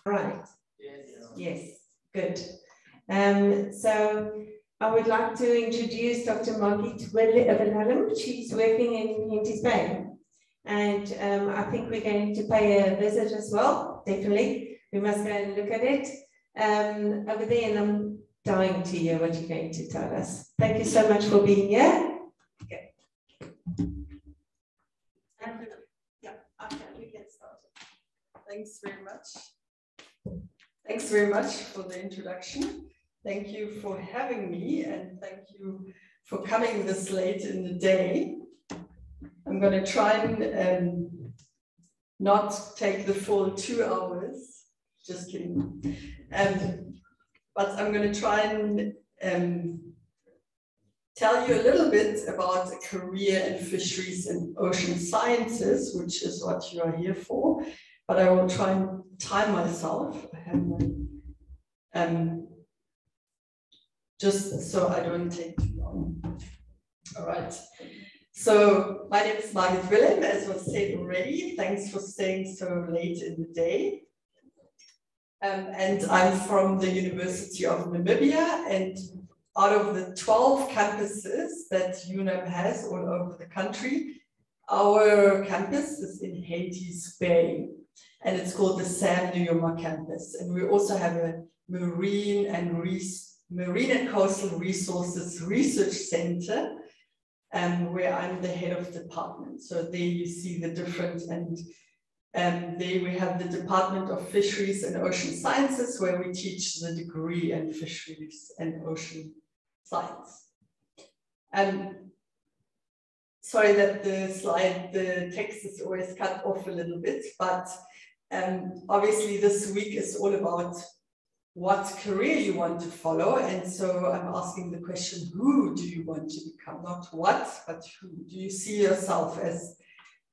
Right. Yes, good. So I would like to introduce Dr. Margit Wilhelm. She's working in Henties Bay. And I think we're going to pay a visit as well, definitely. We must go and look at it over there, and I'm dying to hear what you're going to tell us. Thank you so much for being here. Okay. Yeah, okay, we get started. Thanks very much. Thanks very much for the introduction. Thank you for having me, and thank you for coming this late in the day. I'm going to try and not take the full 2 hours. Just kidding. But I'm going to try and tell you a little bit about a career in fisheries and ocean sciences, which is what you are here for. But I will try and time myself. I have my, just so I don't take too long. All right. So my name is Margit Wilhelm, as was said already. Thanks for staying so late in the day. And I'm from the University of Namibia, and out of the 12 campuses that UNAM has all over the country, our campus is in Henties Bay, and it's called the Nujoma campus. And we also have a marine and coastal resources research center, where I'm the head of department. So there you see the different, and there we have the Department of Fisheries and Ocean Sciences, where we teach the degree in fisheries and ocean science. Sorry that the text is always cut off a little bit, but obviously this week is all about what career you want to follow. And so I'm asking the question, who do you want to become? Not what, but who. Do you see yourself as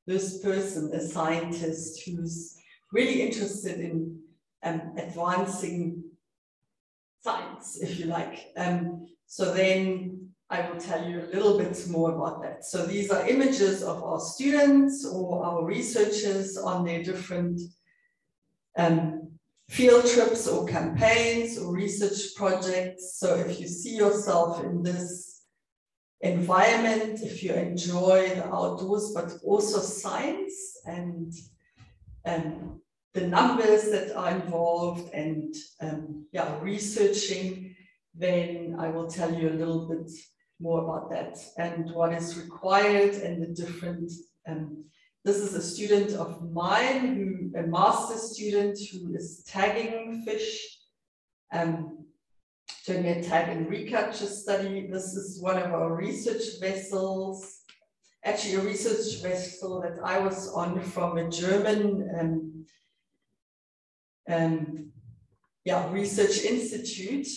this person, a scientist who's really interested in advancing science, if you like? So then I will tell you a little bit more about that. So these are images of our students or our researchers on their different field trips or campaigns or research projects. So if you see yourself in this environment, if you enjoy the outdoors, but also science and the numbers that are involved and yeah, researching, then I will tell you a little bit more about that and what is required and the different. This is a student of mine, a master's student who is tagging fish, doing a tag and recapture study. This is one of our research vessels, actually a research vessel that I was on from a German research institute,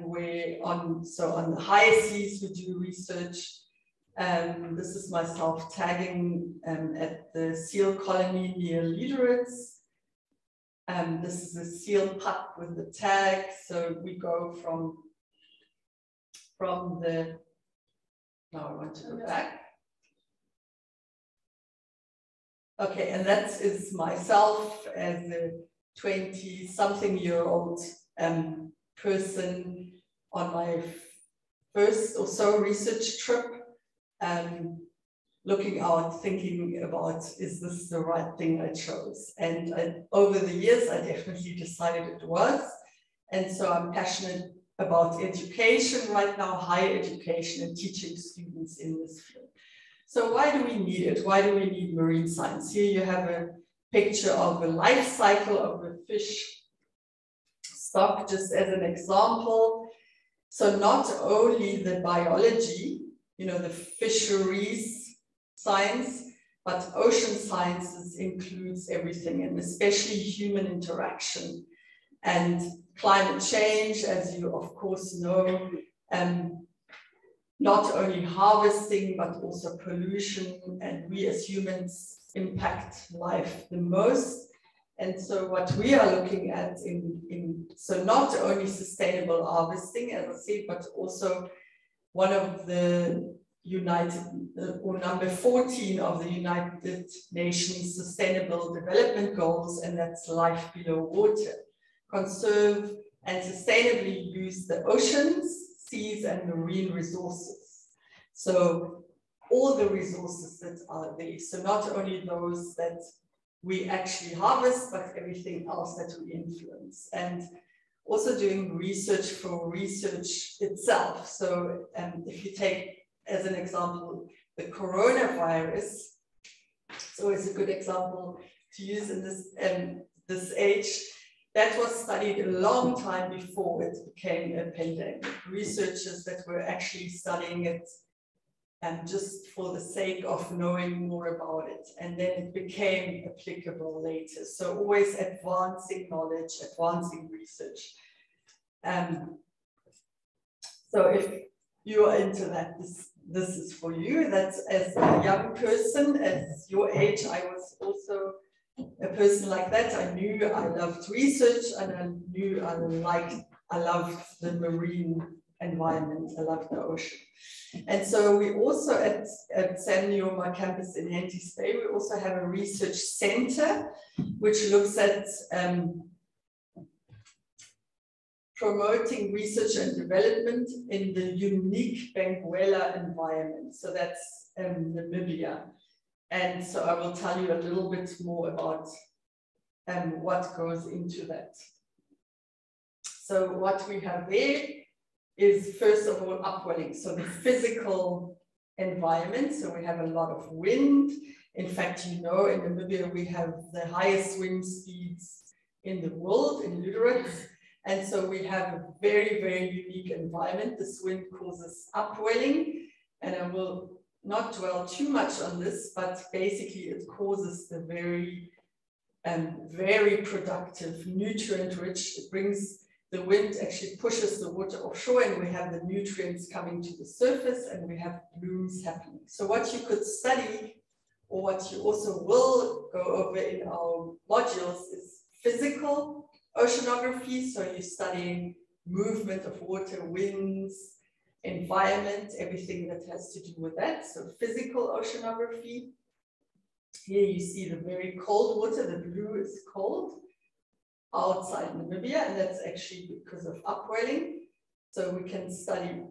where on the high seas we do research. This is myself tagging at the seal colony near Liederitz. This is a seal pup with the tag. So we go from the, now I want to go back. Okay, and that is myself as a 20-something-year-old person on my first or so research trip. Looking out, thinking about, is this the right thing I chose? And over the years, I definitely decided it was. And so I'm passionate about education right now, higher education and teaching students in this field. So why do we need it? Why do we need marine science? Here you have a picture of a life cycle of a fish stock, just as an example. So not only the biology, you know, the fisheries science, but ocean sciences includes everything, and especially human interaction and climate change, as you of course know, not only harvesting, but also pollution, and we as humans impact life the most. And so what we are looking at so not only sustainable harvesting, as I said, but also one of the number 14 of the United Nations Sustainable Development Goals, and that's life below water. Conserve and sustainably use the oceans, seas, and marine resources. So all the resources that are there. So not only those that we actually harvest, but everything else that we influence. And also doing research for research itself. So if you take as an example the coronavirus, so it's a good example to use in this age. That was studied a long time before it became a pandemic. Researchers that were actually studying it just for the sake of knowing more about it. And then it became applicable later. So always advancing knowledge, advancing research. So if you are into that, this is for you. That's as a young person, as your age, I was also a person like that. I knew I loved research, and I knew I loved the marine environment. I loved the ocean. And so we also at SANUMARC campus in Henties Bay, we also have a research center which looks at promoting research and development in the unique Benguela environment. So that's Namibia. And so I will tell you a little bit more about what goes into that. So what we have there is, first of all, upwelling. So the physical environment. So we have a lot of wind. In fact, you know, in Namibia, we have the highest wind speeds in the world in Lüderitz. And so we have a very, very unique environment. This wind causes upwelling. And I will not dwell too much on this, but basically it causes the very, very productive, nutrient-rich. It brings the wind, actually pushes the water offshore, and we have the nutrients coming to the surface, and we have blooms happening. So what you could study, or what you also will go over in our modules, is physical oceanography. So you're studying movement of water, winds, environment, everything that has to do with that. So physical oceanography. Here you see the very cold water. The blue is cold outside Namibia, and that's actually because of upwelling. So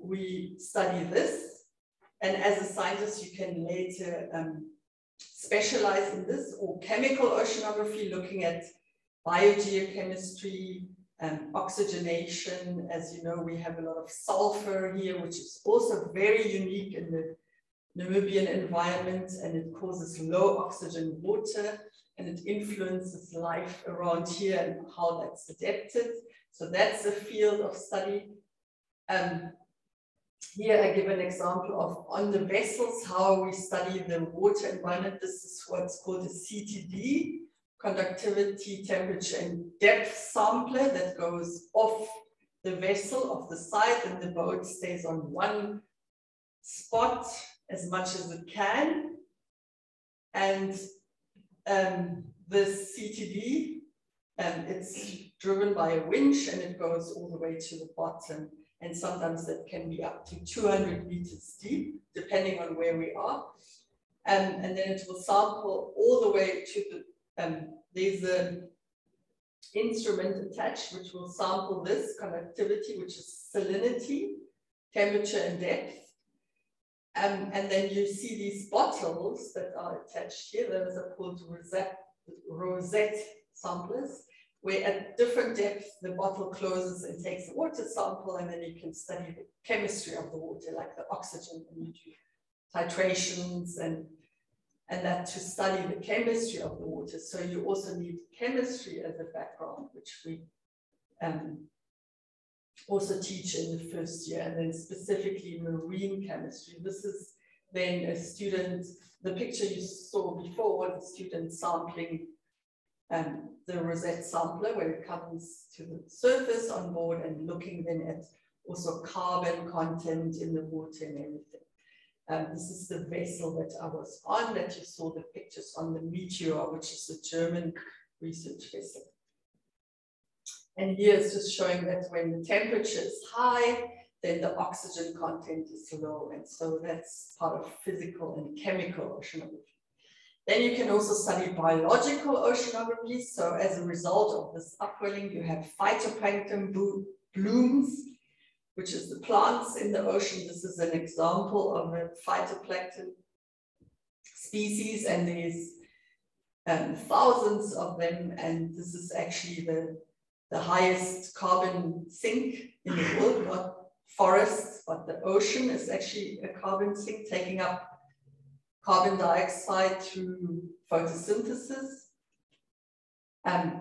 we study this. And as a scientist, you can later specialize in this, or chemical oceanography, looking at biogeochemistry, oxygenation. As you know, we have a lot of sulfur here, which is also very unique in the Namibian environment, and it causes low oxygen water, and it influences life around here and how that's adapted. So that's a field of study. Here I give an example of, on the vessels, how we study the water environment. This is what's called a CTD, conductivity, temperature, and depth sampler, that goes off the vessel, off the side, and the boat stays on one spot as much as it can. And the CTD, it's driven by a winch, and it goes all the way to the bottom. And sometimes that can be up to 200 meters deep, depending on where we are. And then it will sample all the way to the, there's an instrument attached which will sample this conductivity, which is salinity, temperature, and depth. And then you see these bottles that are attached here. Those are called rosette samplers, where at different depths the bottle closes and takes a water sample, and then you can study the chemistry of the water, like the oxygen, and you do titrations and that to study the chemistry of the water. So you also need chemistry as a background, which we also teach in the first year, and then specifically marine chemistry. This is then a student, the picture you saw before was a student sampling the rosette sampler, where it comes to the surface on board, and looking then at also carbon content in the water and everything. This is the vessel that I was on, that you saw the pictures on, the Meteor, which is a German research vessel. And here it's just showing that when the temperature is high, then the oxygen content is low. And so that's part of physical and chemical oceanography. Then you can also study biological oceanography. So as a result of this upwelling, you have phytoplankton blooms, which is the plants in the ocean. This is an example of a phytoplankton species, and there's thousands of them. And this is actually the highest carbon sink in the world, not forests, but the ocean is actually a carbon sink, taking up carbon dioxide through photosynthesis.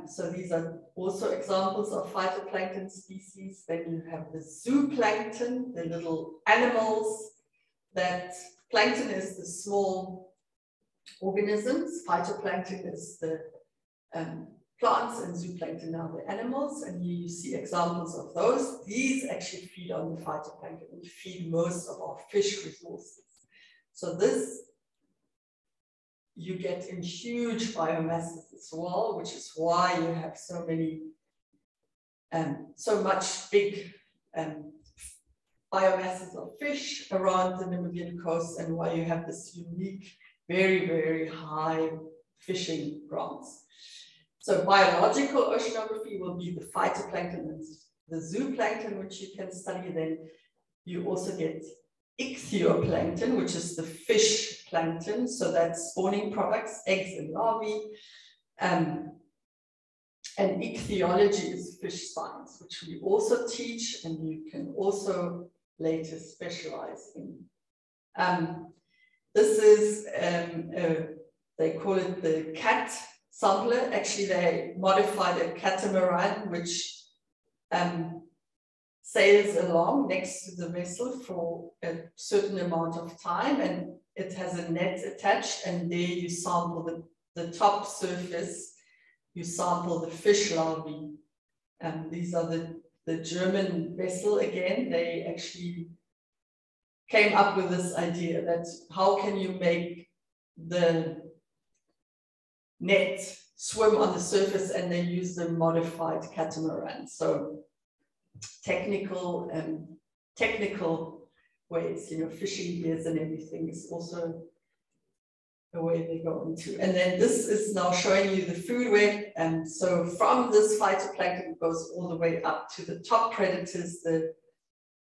So these are also examples of phytoplankton species. Then you have the zooplankton, the little animals. That plankton is the small organisms, phytoplankton is the plants, and zooplankton are the animals. And here you see examples of those. These actually feed on the phytoplankton and feed most of our fish resources. So this you get in huge biomasses as well, which is why you have so many, so much big biomasses of fish around the Namibian coast, and why you have this unique, very, very high fishing grounds. So biological oceanography will be the phytoplankton and the zooplankton, which you can study. Then you also get ichthyoplankton, which is the fish plankton. So that's spawning products, eggs and larvae. And ichthyology is fish science, which we also teach, and you can also later specialize in. This is, they call it the cat sampler. Actually, they modified a catamaran, which sails along next to the vessel for a certain amount of time, and it has a net attached, and there you sample the top surface, you sample the fish larvae. These are the German vessel again. They actually came up with this idea that how can you make the net swim on the surface, and they use the modified catamaran. So technical ways, you know, fishing gears and everything is also a way they go into. And then this is now showing you the food web. And so from this phytoplankton it goes all the way up to the top predators,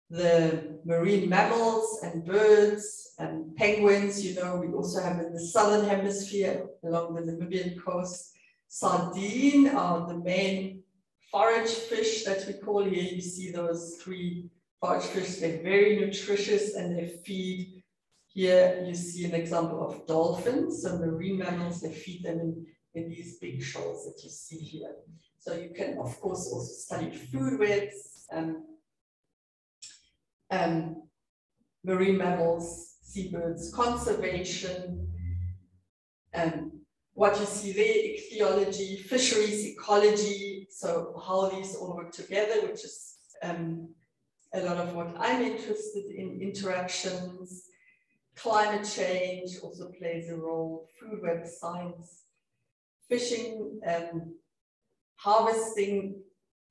the marine mammals and birds and penguins. You know, we also have in the southern hemisphere along the Namibian coast, sardine are the main forage fish that we call. Here you see those three forage fish. They're very nutritious and they feed. Here you see an example of dolphins. So marine mammals, they feed them in these big shoals that you see here. So you can of course also study food webs, marine mammals, seabirds, conservation, what you see there, ichthyology, fisheries, ecology, so how these all work together, which is a lot of what I'm interested in, interactions. Climate change also plays a role, food web science, fishing, harvesting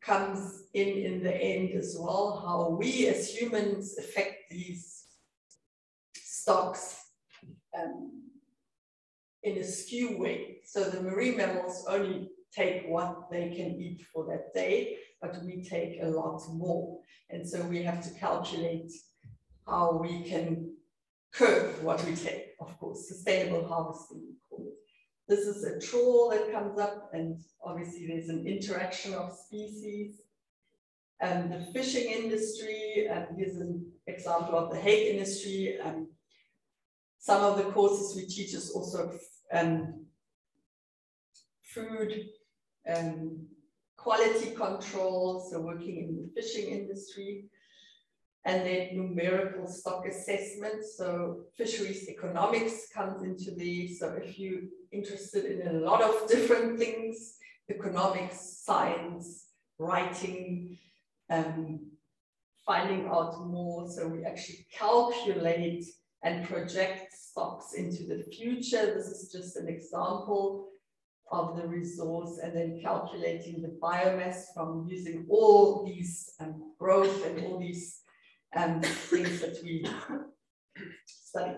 comes in the end as well, how we as humans affect these stocks in a skew way. So the marine mammals only take what they can eat for that day, but we take a lot more. And so we have to calculate how we can curb what we take, of course, sustainable harvesting, we call it. This is a trawl that comes up, and obviously there's an interaction of species. And the fishing industry, here's an example of the hake industry. Some of the courses we teach is also food quality control, so working in the fishing industry. And then numerical stock assessment. So fisheries economics comes into these. So if you're interested in a lot of different things, economics, science, writing, finding out more. So we actually calculate and project stocks into the future. This is just an example of the resource, and then calculating the biomass from using all these growth and all these things that we study.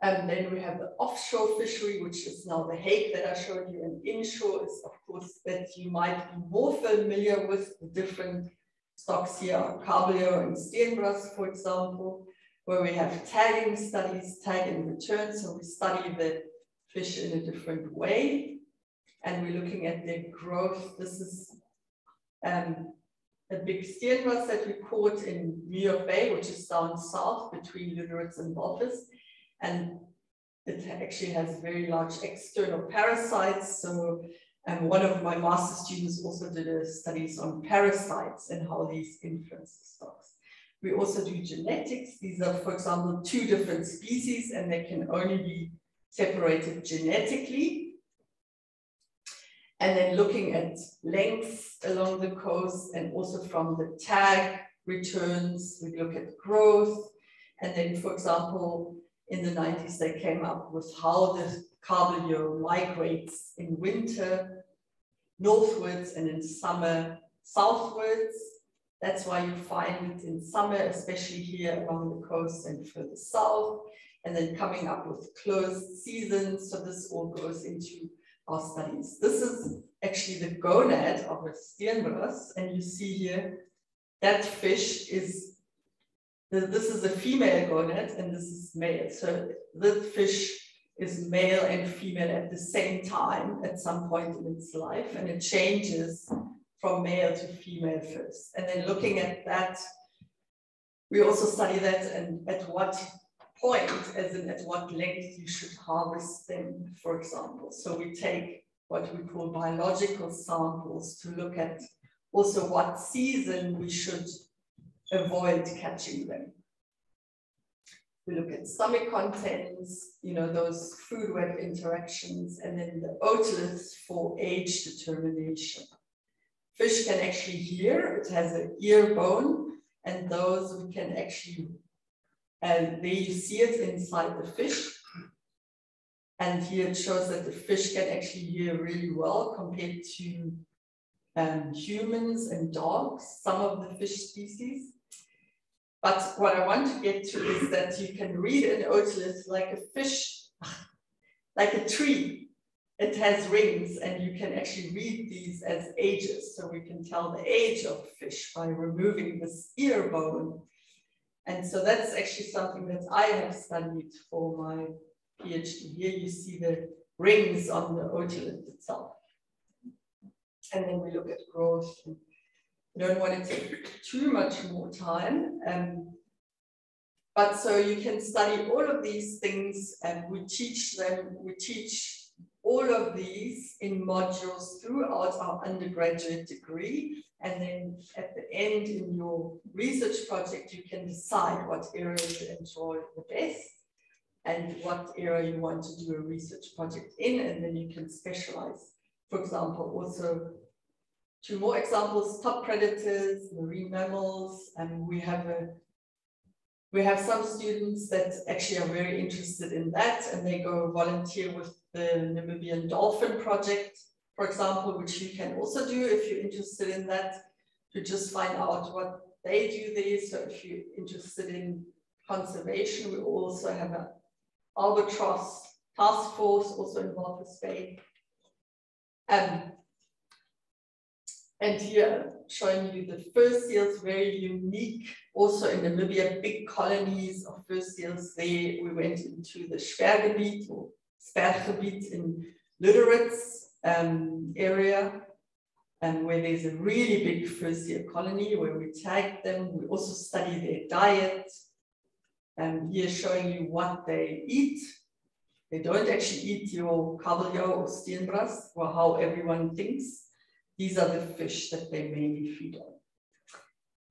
And then we have the offshore fishery, which is now the hake that I showed you, and inshore is, of course, that you might be more familiar with. The different stocks here are Kabeljau and Steenbras, for example, where we have tagging studies, tag and return. So we study the fish in a different way, and we're looking at their growth. This is a big Steenbras that we caught in New York Bay, which is down south between Lüderitz and Walvis. And it actually has very large external parasites. So one of my master students also did studies on parasites and how these influence the stocks. We also do genetics. These are, for example, 2 different species, and they can only be separated genetically. And then looking at lengths along the coast, and also from the tag returns, we look at growth. And then, for example, in the 90s, they came up with how the Kabeljau migrates in winter northwards and in summer southwards. That's why you find it in summer, especially here along the coast and further south, and then coming up with closed seasons. So this all goes into our studies. This is actually the gonad of a Steenbras, and you see here that fish is, this is a female gonad and this is male. So the fish is male and female at the same time at some point in its life, and it changes from male to female first. And then looking at that, we also study that and at what point, as in at what length you should harvest them, for example. So we take what we call biological samples to look at also what season we should avoid catching them. We look at stomach contents, you know, those food-web interactions, and then the otoliths for age determination. Fish can actually hear, it has an ear bone, and those we can actually, and there you see it inside the fish. And here it shows that the fish can actually hear really well compared to humans and dogs, some of the fish species. But what I want to get to is that you can read an otolith like a fish, like a tree. It has rings, and you can actually read these as ages. So we can tell the age of fish by removing this ear bone. And so that's actually something that I have studied for my PhD. Here you see the rings on the otolith itself. And then we look at growth. I don't want to take too much more time. But so you can study all of these things, and we teach them, we teach all of these in modules throughout our undergraduate degree. And then at the end in your research project, you can decide what area you enjoy the best and what area you want to do a research project in, and then you can specialize. For example, also 2 more examples, top predators, marine mammals, and we have some students that actually are very interested in that, and they go volunteer with the Namibian Dolphin Project, for example, which you can also do if you're interested in that, to just find out what they do there. So if you're interested in conservation, we also have an albatross task force also in Henties Bay. And here showing you the fur seals, very unique. Also in Namibia, big colonies of fur seals there. We went into the Sperrgebiet or Sperrgebiet in Lüderitz area, where there's a really big fur seal colony where we tag them. We also study their diet. Here showing you what they eat. They don't actually eat your Kabeljau or Steenbras, or how everyone thinks. These are the fish that they mainly feed on.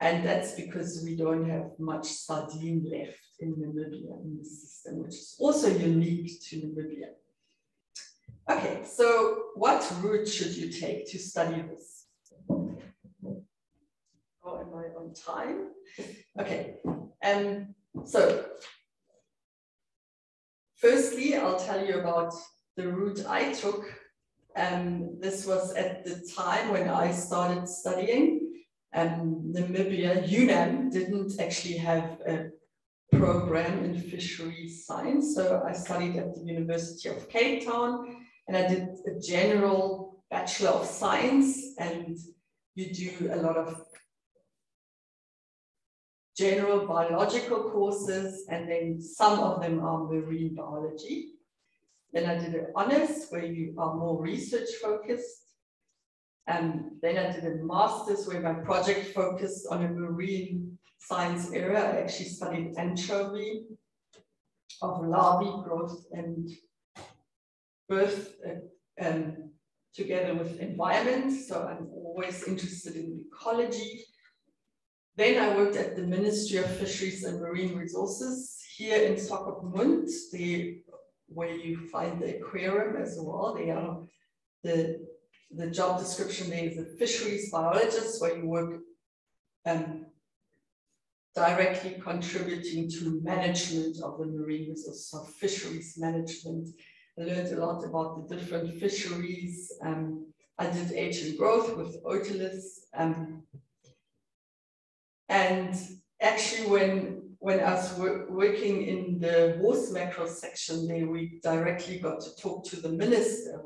And that's because we don't have much sardine left in Namibia in the system, which is also unique to Namibia. Okay, so what route should you take to study this? Oh, am I on time? Okay, so firstly, I'll tell you about the route I took. This was at the time when I started studying. Namibia, UNAM, didn't actually have a program in fisheries science. So I studied at the University of Cape Town, and I did a general Bachelor of Science, and you do a lot of general biological courses, and then some of them are marine biology. Then I did an honors where you are more research focused. And then I did a master's where my project focused on a marine science area. I actually studied anchovy of larvae growth and birth together with environment. So I'm always interested in ecology. Then I worked at the Ministry of Fisheries and Marine Resources here in Swakopmund, where you find the aquarium as well. They are the job description there is a fisheries biologist, where you work directly contributing to management of the marine resources, so fisheries management. I learned a lot about the different fisheries. I did age and growth with otoliths. And actually, when I was working in the horse mackerel section there, we directly got to talk to the minister.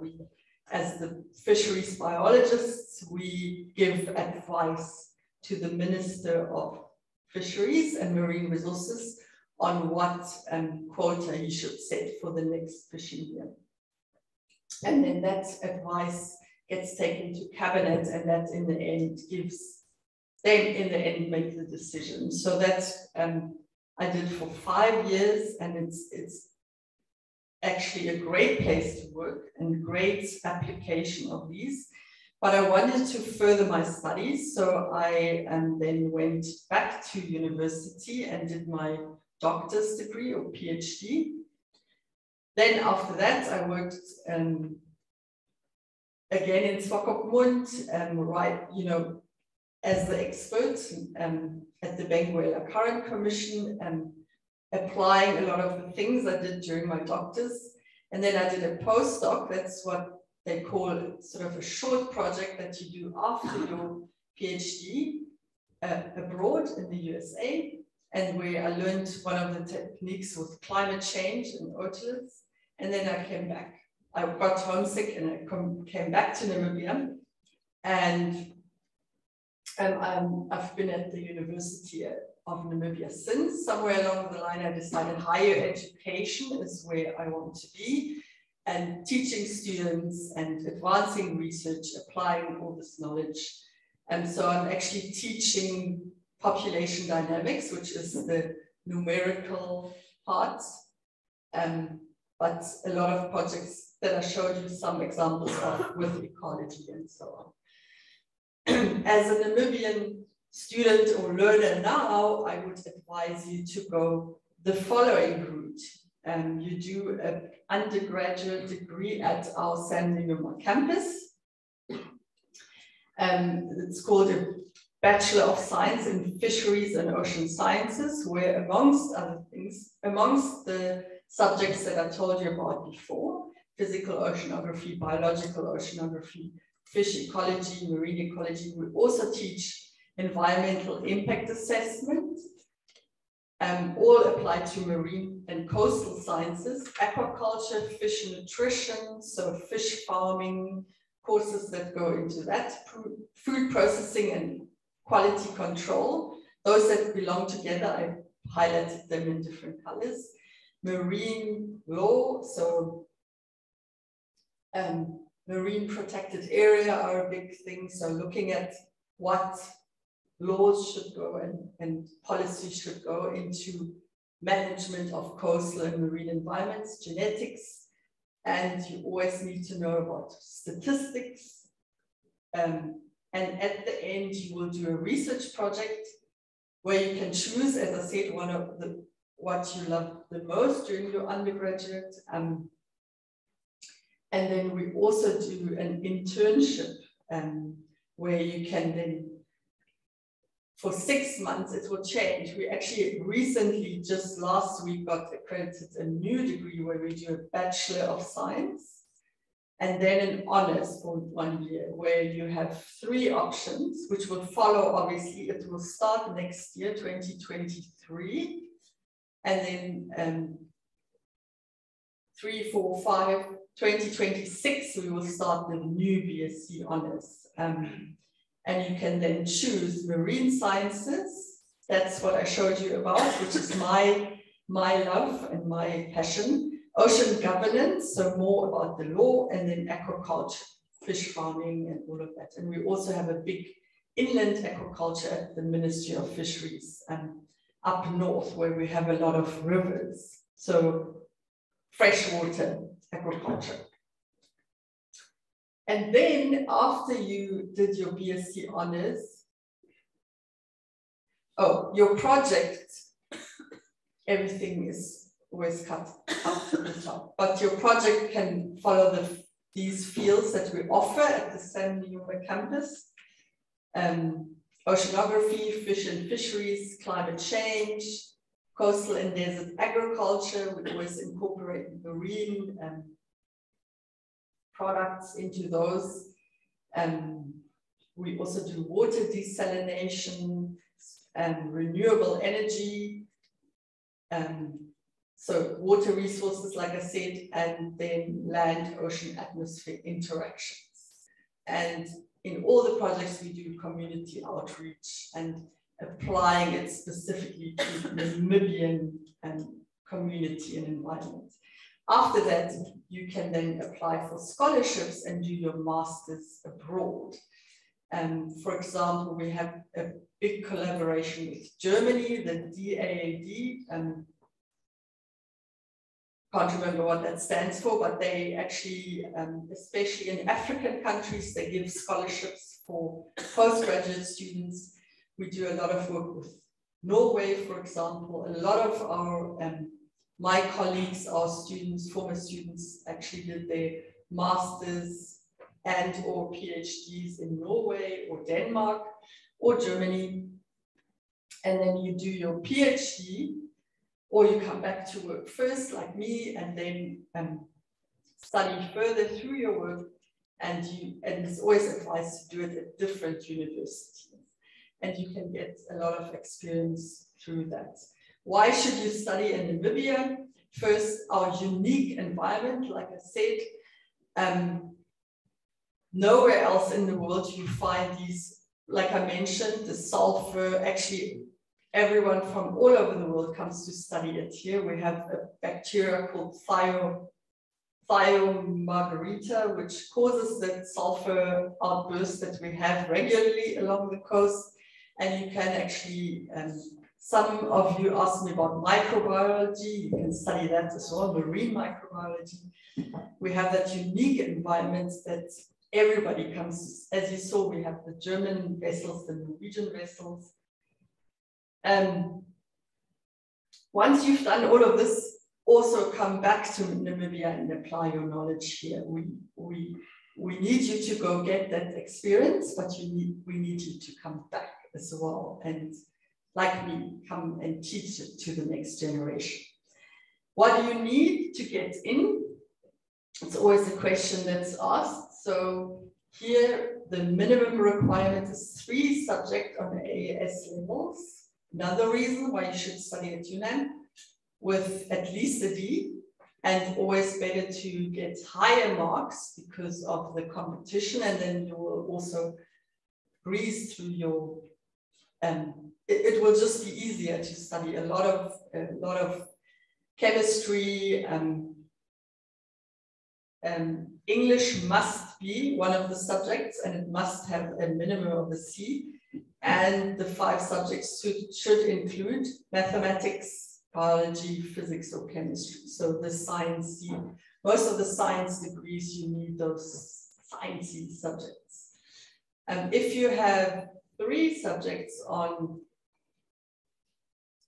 As the fisheries biologists, we give advice to the Minister of Fisheries and Marine Resources on what quota he should set for the next fishing year. And then that advice gets taken to cabinet, and that in the end gives them in the end make the decision. So that I did for 5 years, and it's actually a great place to work and great application of these. But I wanted to further my studies, so I then went back to university and did my doctor's degree or PhD. Then after that, I worked again in Swakopmund, as the expert at the Benguela Current Commission, applying a lot of the things I did during my doctors. And then I did a postdoc. That's what they call sort of a short project that you do after your PhD abroad in the USA, and where I learned one of the techniques with climate change and otoliths. And then I came back. I got homesick and I came back to Namibia. And I've been at the University of Namibia since. Somewhere along the line, I decided higher education is where I want to be, and teaching students and advancing research, applying all this knowledge. And so I'm actually teaching population dynamics, which is the numerical part. But a lot of projects that I showed you some examples of with ecology and so on. As a Namibian student or learner now, I would advise you to go the following route. You do an undergraduate degree at our SANUMARC campus. It's called a Bachelor of Science in Fisheries and Ocean Sciences, where amongst other things, amongst the subjects that I told you about before, physical oceanography, biological oceanography, fish ecology, marine ecology, we also teach environmental impact assessment, all applied to marine and coastal sciences, aquaculture, fish nutrition, so fish farming, courses that go into that, food processing and quality control. Those that belong together, I highlighted them in different colors. Marine law, so marine protected area are a big thing. So looking at what laws should go and policy should go into management of coastal and marine environments, genetics, and you always need to know about statistics. And at the end, you will do a research project where you can choose, as I said, one of what you love the most during your undergraduate. And then we also do an internship where you can then, for 6 months, it will change. We actually recently, just last week, got accredited a new degree where we do a Bachelor of Science. and then an honors for 1 year, where you have 3 options, which will follow, obviously. It will start next year, 2023, and then 3, 4, 5, 2026, we will start the new BSc honors. And you can then choose marine sciences. That's what I showed you about, which is my love and my passion. Ocean governance, so more about the law, and then aquaculture, fish farming and all of that. And we also have a big inland aquaculture at the Ministry of Fisheries up north, where we have a lot of rivers. So freshwater aquaculture. And then after you did your BSc honors, your project, everything is always cut up to the top. But your project can follow these fields that we offer at the SANUMARC campus. Oceanography, fish and fisheries, climate change, coastal and desert agriculture. We always incorporate marine products into those. We also do water desalination and renewable energy. So water resources, like I said, and then land-ocean atmosphere interactions. And in all the projects, we do community outreach and applying it specifically to the Namibian community and environment. After that, you can then apply for scholarships and do your master's abroad. For example, we have a big collaboration with Germany, the DAAD, can't remember what that stands for, but they actually, especially in African countries, they give scholarships for postgraduate students. We do a lot of work with Norway, for example. A lot of our, my colleagues, our students, former students, actually did their masters and or PhDs in Norway or Denmark or Germany. And then you do your PhD, or you come back to work first, like me, and then study further through your work. And it's always advised to do it at different universities. And you can get a lot of experience through that. Why should you study in Namibia? First, our unique environment, like I said, nowhere else in the world you find these, like I mentioned, the sulfur. Actually, everyone from all over the world comes to study it here. We have a bacteria called Margit, which causes that sulfur outburst that we have regularly along the coast. And you can actually, some of you asked me about microbiology. You can study that as well, marine microbiology. We have that unique environment that everybody comes, as you saw, we have the German vessels, the Norwegian vessels. Once you've done all of this, also come back to Namibia and apply your knowledge here. We need you to go get that experience, but we need you to come back as well, and like me, come and teach it to the next generation. What do you need to get in? It's always a question that's asked. So here, the minimum requirement is 3 subjects on the AS levels. Another reason why you should study at UNAM with at least a D, and always better to get higher marks because of the competition, and then you will also breeze through your, it will just be easier to study a lot of chemistry. English must be one of the subjects, and it must have a minimum of a C. And the 5 subjects should include mathematics, biology, physics, or chemistry. So the science, most of the science degrees, you need those sciencey subjects. If you have 3 subjects on,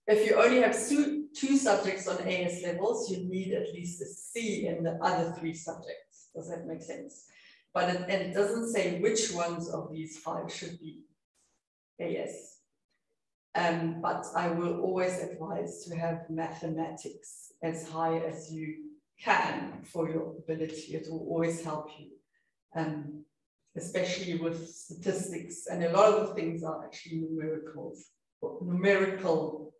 if you only have 2 subjects on AS levels, you need at least a C in the other 3 subjects. Does that make sense? But it doesn't say which ones of these 5 should be AS. But I will always advise to have mathematics as high as you can for your ability. It will always help you, especially with statistics. And a lot of the things are actually numerical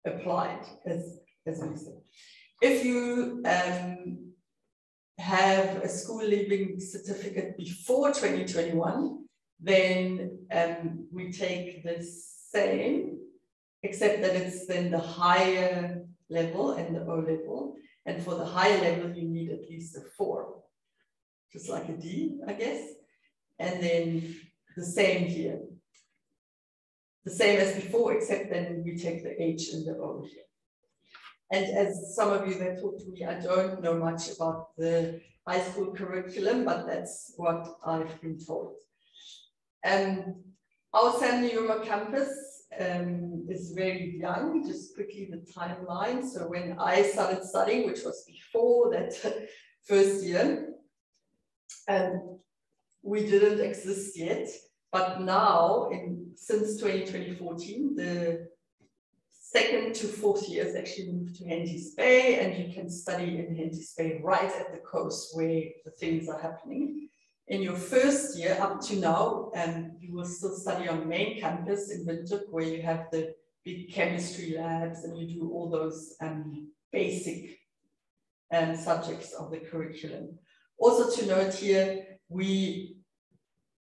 applied, as we said. If you have a school leaving certificate before 2021, then we take the same, except that it's then the higher level and the O level. And for the higher level, you need at least a 4, just like a D, I guess. And then the same here. The same as before, except then we take the H and the O here. And as some of you that talk to me, I don't know much about the high school curriculum, but that's what I've been told. Our SANUMARC campus is very young. Just quickly the timeline. So when I started studying, which was before that first year, we didn't exist yet. But now, since 2014, the 2nd to 4th years actually moved to Henties Bay, and you can study in Henties Bay right at the coast where the things are happening. In your first year up to now, you will still study on main campus in Windhoek, where you have the big chemistry labs and you do all those basic subjects of the curriculum. Also to note here,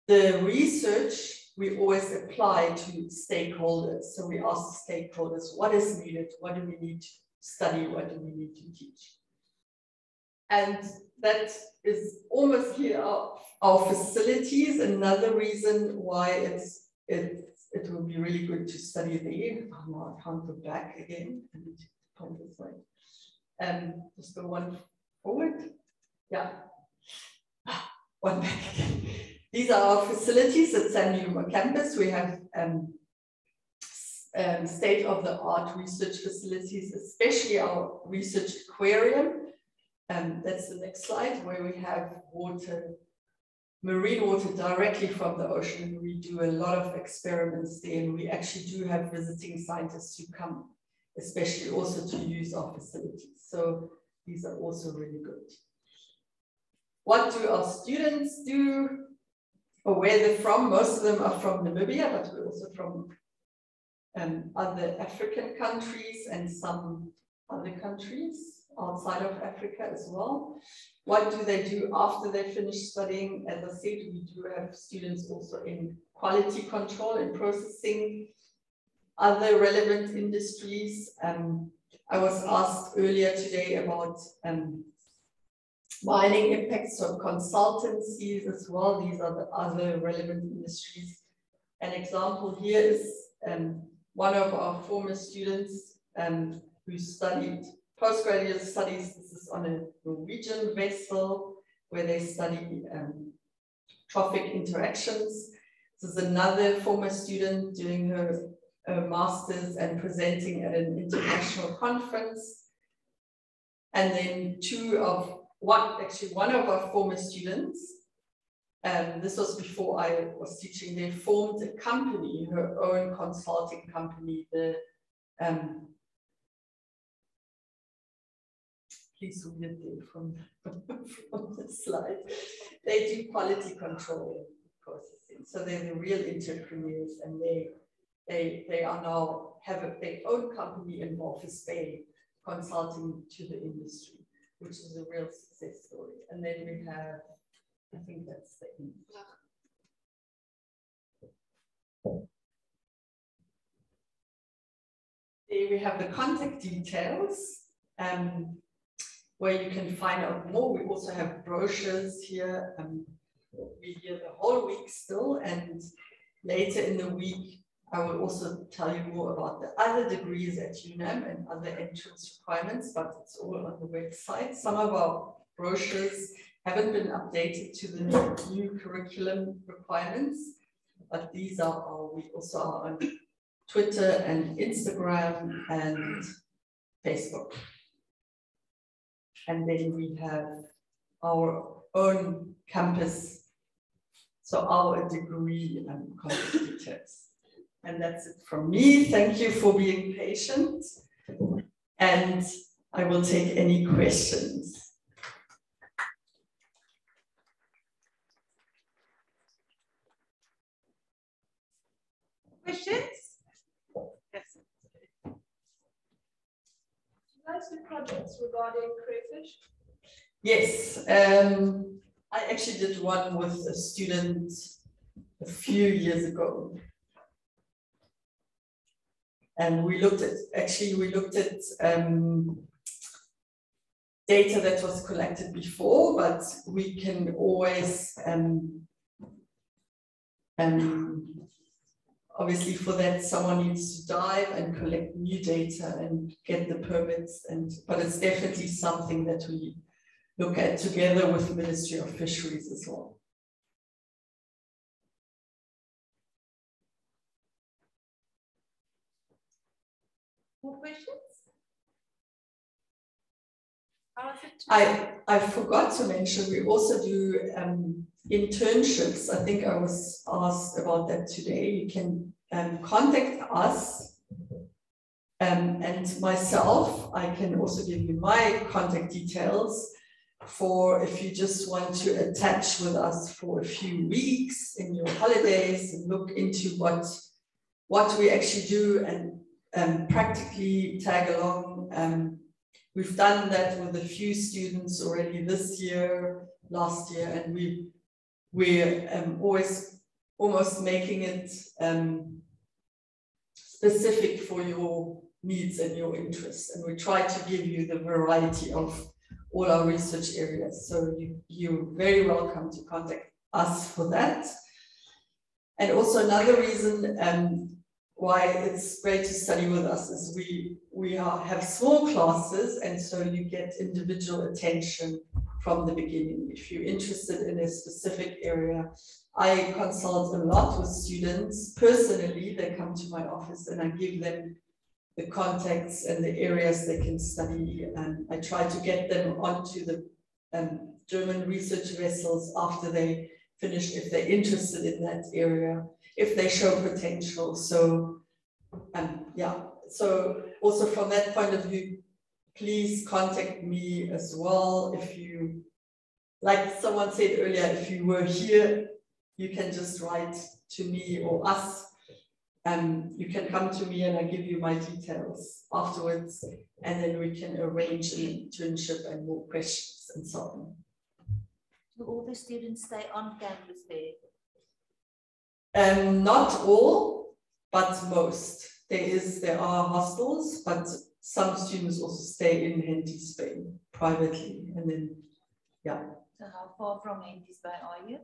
the research we always apply to stakeholders. So we ask stakeholders, what is needed? What do we need to study? What do we need to teach? And that is almost here our facilities. Another reason why it will be really good to study there. Oh, no, I can't go back again. I need to point this way. Just go one forward. Yeah. One back again. These are our facilities at SANUMARC campus. We have state-of-the-art research facilities, especially our research aquarium. That's the next slide, where we have marine water directly from the ocean. We do a lot of experiments there, and we actually do have visiting scientists who come, especially also to use our facilities. So these are also really good. What do our students do? Or where they're from? Most of them are from Namibia, but we're also from other African countries and some other countries outside of Africa as well. What do they do after they finish studying? As I said, we do have students also in quality control and processing, other relevant industries. I was asked earlier today about mining impacts, so consultancies as well. These are the other relevant industries. An example here is one of our former students who studied postgraduate studies. This is on a Norwegian vessel where they study trophic interactions. This is another former student doing her master's and presenting at an international conference. And then one of our former students, this was before I was teaching, they formed a company, her own consulting company, please read it there from the slide. They do quality control processing. So they're the real entrepreneurs, and they are now have their own company in Henties Bay consulting to the industry, which is a real success story. And then we have, I think that's the end. There we have the contact details, where you can find out more. We also have brochures here. We're here the whole week still, and later in the week, I will also tell you more about the other degrees at UNAM and other entrance requirements, but it's all on the website. Some of our brochures haven't been updated to the new curriculum requirements, but these are we also are on Twitter and Instagram and Facebook. And then we have our own campus, so our degree and contact details. And that's it from me. Thank you for being patient. And I will take any questions. Questions? Yes. Do you guys do projects regarding crayfish? Yes, I actually did one with a student a few years ago. And we looked at, data that was collected before, but we can always, obviously for that, someone needs to dive and collect new data and get the permits, but it's definitely something that we look at together with Ministry of Fisheries as well. More questions? I forgot to mention, we also do internships. I think I was asked about that today. You can contact us and myself. I can also give you my contact details for if you just want to attach with us for a few weeks in your holidays and look into what we actually do and practically tag along. We've done that with a few students already this year, last year, and we're always almost making it specific for your needs and your interests. And we try to give you the variety of all our research areas. So you're very welcome to contact us for that. And also another reason why it's great to study with us is we have small classes, and so you get individual attention from the beginning. If you're interested in a specific area, I consult a lot with students personally. They come to my office and I give them the contacts and the areas they can study, and I try to get them onto the German research vessels after they finish, if they're interested in that area, if they show potential. So yeah, so also from that point of view, please contact me as well. If you, like someone said earlier, if you were here, you can just write to me or us. You can come to me and I give you my details afterwards, and then we can arrange an internship and more questions and so on. Do all the students stay on campus there? Not all, but most. There are hostels, but some students also stay in Henties Bay privately, and then yeah. So how far from Henties Bay are you?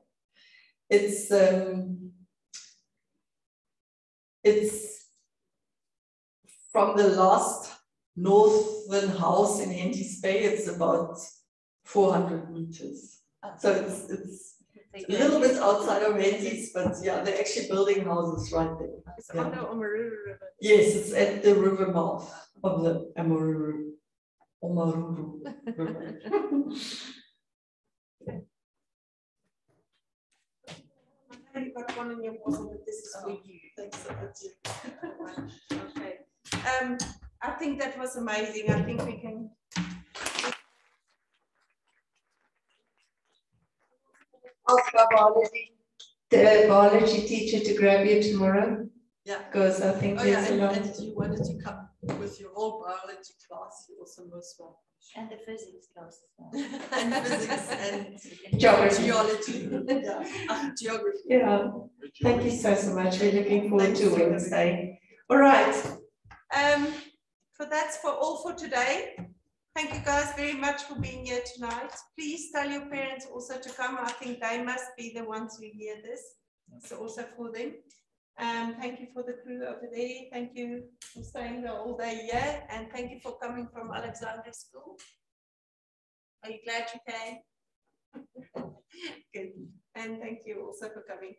It's from the last northern house in Henties Bay. It's about 400 meters. Okay. So it's a little bit outside of Henties, but yeah, they're actually building houses right there. It's on the Omaruru River. Yes, it's at the river mouth of the Omaruru River. You got one in your bosom, but this is for you. Thanks so much. Okay. I think that was amazing. I think we can. Ask our the biology teacher to grab you tomorrow. Yeah. Because I think there's a lot. And you wanted to come with your whole biology class, you also most welcome. And the physics class as well. And physics and geography. Yeah. Geography. Yeah. Thank you so much. We're looking forward to Wednesday. All right. That's for all for today. Thank you guys very much for being here tonight. Please tell your parents also to come. I think they must be the ones who hear this. So also for them. Thank you for the crew over there. Thank you for staying the whole day here. And thank you for coming from Alexandria School. Are you glad you came? Good. And thank you also for coming.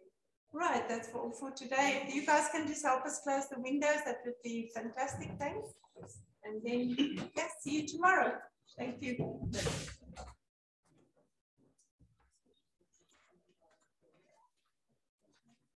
Right, that's all for today. If you guys can just help us close the windows, that would be fantastic. Thanks. And then, yes, see you tomorrow. Thank you.